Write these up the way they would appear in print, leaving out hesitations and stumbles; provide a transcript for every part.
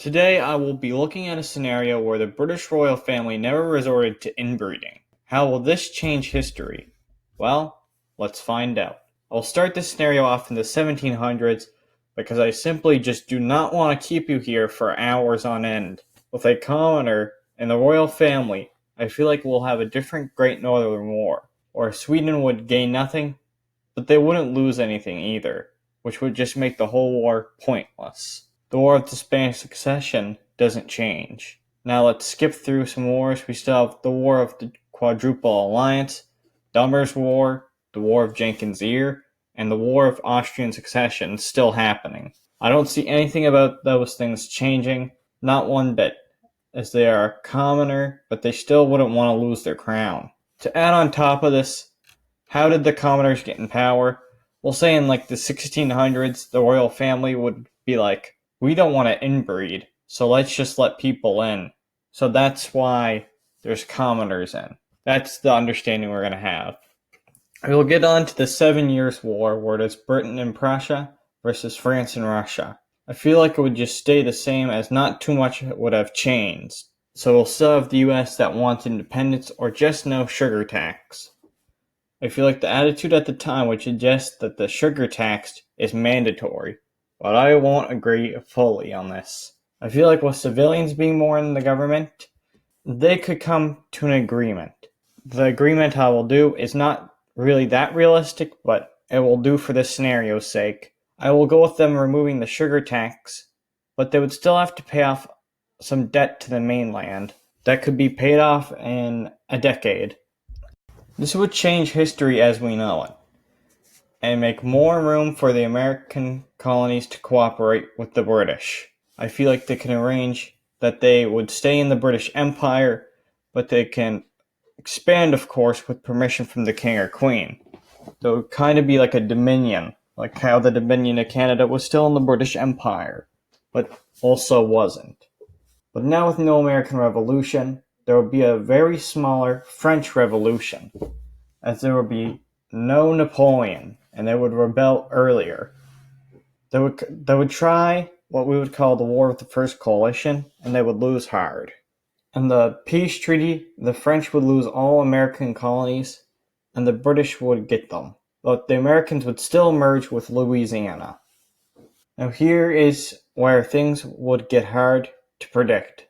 Today I will be looking at a scenario where the British royal family never resorted to inbreeding. How will this change history? Well, let's find out. I'll start this scenario off in the 1700s because I simply just do not want to keep you here for hours on end. With a commoner in the royal family, I feel like we'll have a different Great Northern War, where Sweden would gain nothing, but they wouldn't lose anything either, which would just make the whole war pointless. The War of the Spanish Succession doesn't change. Now let's skip through some wars. We still have the War of the Quadruple Alliance, Dummer's War, the War of Jenkins' Ear, and the War of Austrian Succession still happening. I don't see anything about those things changing, not one bit, as they are a commoner, but they still wouldn't want to lose their crown. To add on top of this, how did the commoners get in power? We'll say in like the 1600s, the royal family would be like, we don't want to inbreed, so let's just let people in. So that's why there's commoners in. That's the understanding we're going to have. We'll get on to the 7 Years' War, where it is Britain and Prussia versus France and Russia. I feel like it would just stay the same, as not too much would have changed. So we'll still have the US that wants independence or just no sugar tax. I feel like the attitude at the time would suggest that the sugar tax is mandatory, but I won't agree fully on this. I feel like with civilians being more in the government, they could come to an agreement. The agreement I will do is not really that realistic, but it will do for this scenario's sake. I will go with them removing the sugar tax, but they would still have to pay off some debt to the mainland that could be paid off in a decade. This would change history as we know it, and make more room for the American colonies to cooperate with the British. I feel like they can arrange that they would stay in the British Empire, but they can expand, of course, with permission from the King or Queen. So it would kind of be like a dominion, like how the Dominion of Canada was still in the British Empire, but also wasn't. But now with no American Revolution, there would be a very smaller French Revolution, as there would be no Napoleon, and they would rebel earlier. They would try what we would call the War of the First Coalition, and they would lose hard. In the peace treaty, the French would lose all American colonies, and the British would get them. But the Americans would still merge with Louisiana. Now here is where things would get hard to predict.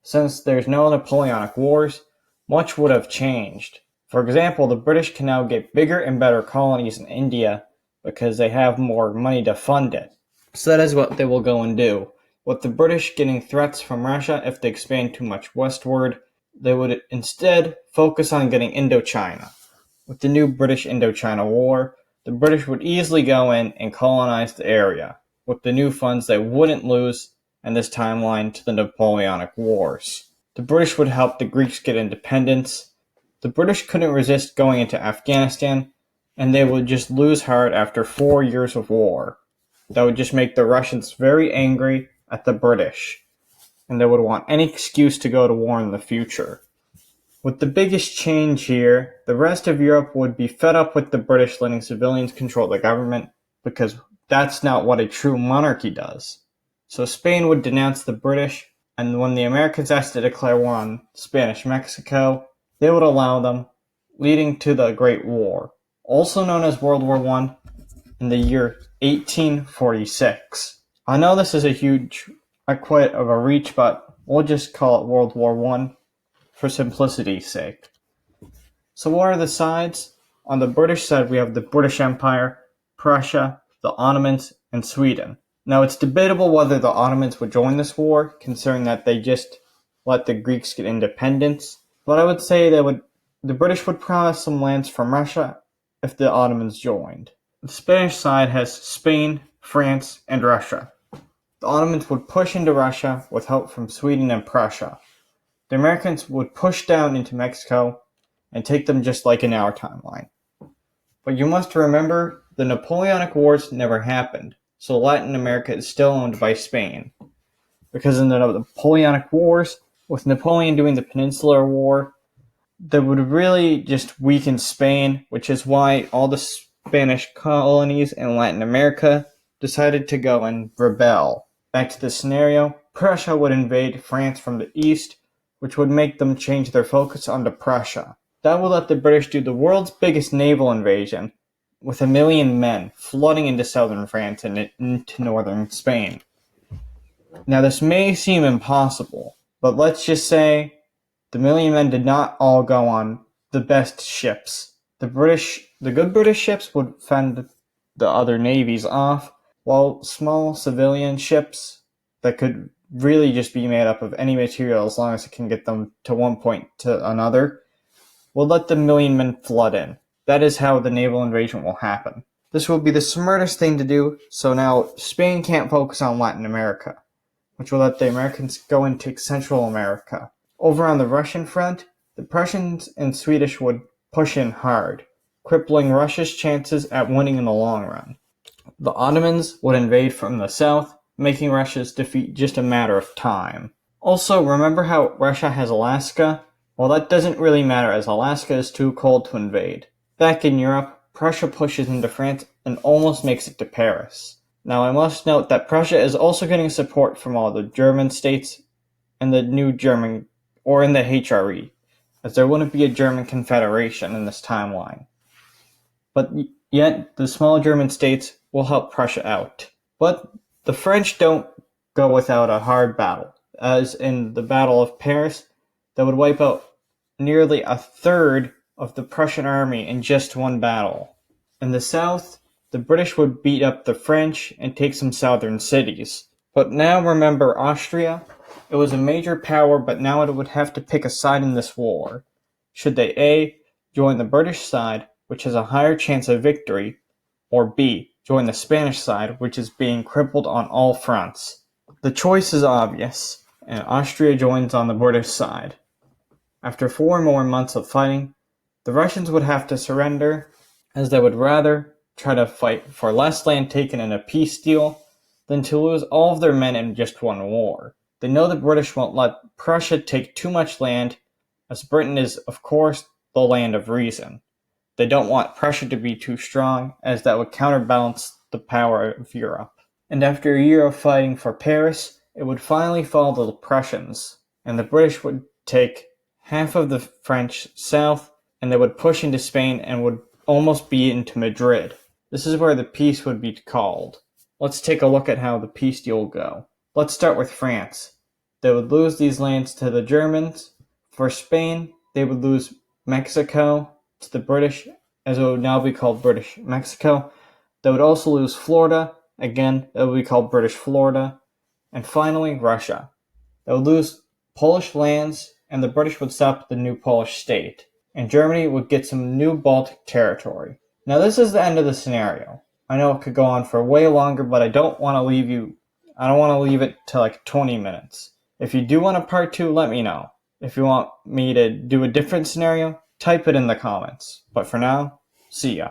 Since there's no Napoleonic Wars, much would have changed. For example, the British can now get bigger and better colonies in India because they have more money to fund it. So that is what they will go and do. With the British getting threats from Russia if they expand too much westward, they would instead focus on getting Indochina. With the new British Indochina War, the British would easily go in and colonize the area. With the new funds, they wouldn't lose in this timeline to the Napoleonic Wars. The British would help the Greeks get independence. The British couldn't resist going into Afghanistan, and they would just lose hard after 4 years of war. That would just make the Russians very angry at the British, and they would want any excuse to go to war in the future. With the biggest change here, the rest of Europe would be fed up with the British letting civilians control the government, because that's not what a true monarchy does. So Spain would denounce the British, and when the Americans asked to declare war on Spanish Mexico, they would allow them, leading to the Great War, also known as World War I, in the year 1846. I know this is quite of a reach, but we'll just call it World War I for simplicity's sake. So what are the sides? On the British side, we have the British Empire, Prussia, the Ottomans, and Sweden. Now, it's debatable whether the Ottomans would join this war, considering that they just let the Greeks get independence. But I would say the British would promise some lands from Russia if the Ottomans joined. The Spanish side has Spain, France, and Russia. The Ottomans would push into Russia with help from Sweden and Prussia. The Americans would push down into Mexico and take them just like in our timeline. But you must remember, the Napoleonic Wars never happened, so Latin America is still owned by Spain. Because in the Napoleonic Wars, with Napoleon doing the Peninsular War, that would really just weaken Spain, which is why all the Spanish colonies in Latin America decided to go and rebel. Back to the scenario, Prussia would invade France from the east, which would make them change their focus onto Prussia. That would let the British do the world's biggest naval invasion, with 1 million men flooding into southern France and into northern Spain. Now this may seem impossible, but let's just say the 1 million men did not all go on the best ships. The good British ships would fend the other navies off, while small civilian ships that could really just be made up of any material as long as it can get them to one point to another will let the 1 million men flood in. That is how the naval invasion will happen. This will be the smartest thing to do, so now Spain can't focus on Latin America, which will let the Americans go and take Central America. Over on the Russian front, the Prussians and Swedish would push in hard, crippling Russia's chances at winning in the long run. The Ottomans would invade from the south, making Russia's defeat just a matter of time. Also, remember how Russia has Alaska? Well, that doesn't really matter as Alaska is too cold to invade. Back in Europe, Prussia pushes into France and almost makes it to Paris. Now I must note that Prussia is also getting support from all the German states and the new German, or in the HRE, as there wouldn't be a German confederation in this timeline. But yet, the small German states will help Prussia out. But the French don't go without a hard battle, as in the Battle of Paris, that would wipe out nearly a third of the Prussian army in just one battle. In the south, the British would beat up the French and take some southern cities. But now remember Austria? It was a major power, but now it would have to pick a side in this war. Should they A, join the British side, which has a higher chance of victory, or B, join the Spanish side, which is being crippled on all fronts? The choice is obvious, and Austria joins on the British side. After 4 more months of fighting, the Russians would have to surrender, as they would rather try to fight for less land taken in a peace deal than to lose all of their men in just one war. They know the British won't let Prussia take too much land, as Britain is, of course, the land of reason. They don't want Prussia to be too strong, as that would counterbalance the power of Europe. And after a year of fighting for Paris, it would finally fall to the Prussians, and the British would take half of the French south, and they would push into Spain and would almost be into Madrid. This is where the peace would be called. Let's take a look at how the peace deal will go. Let's start with France. They would lose these lands to the Germans. For Spain, they would lose Mexico to the British, as it would now be called British Mexico. They would also lose Florida. Again, it would be called British Florida. And finally, Russia. They would lose Polish lands, and the British would stop the new Polish state. And Germany would get some new Baltic territory. Now this is the end of the scenario. I know it could go on for way longer, but I don't want to leave it to like 20 minutes. If you do want a part 2, let me know. If you want me to do a different scenario, type it in the comments. But for now, see ya.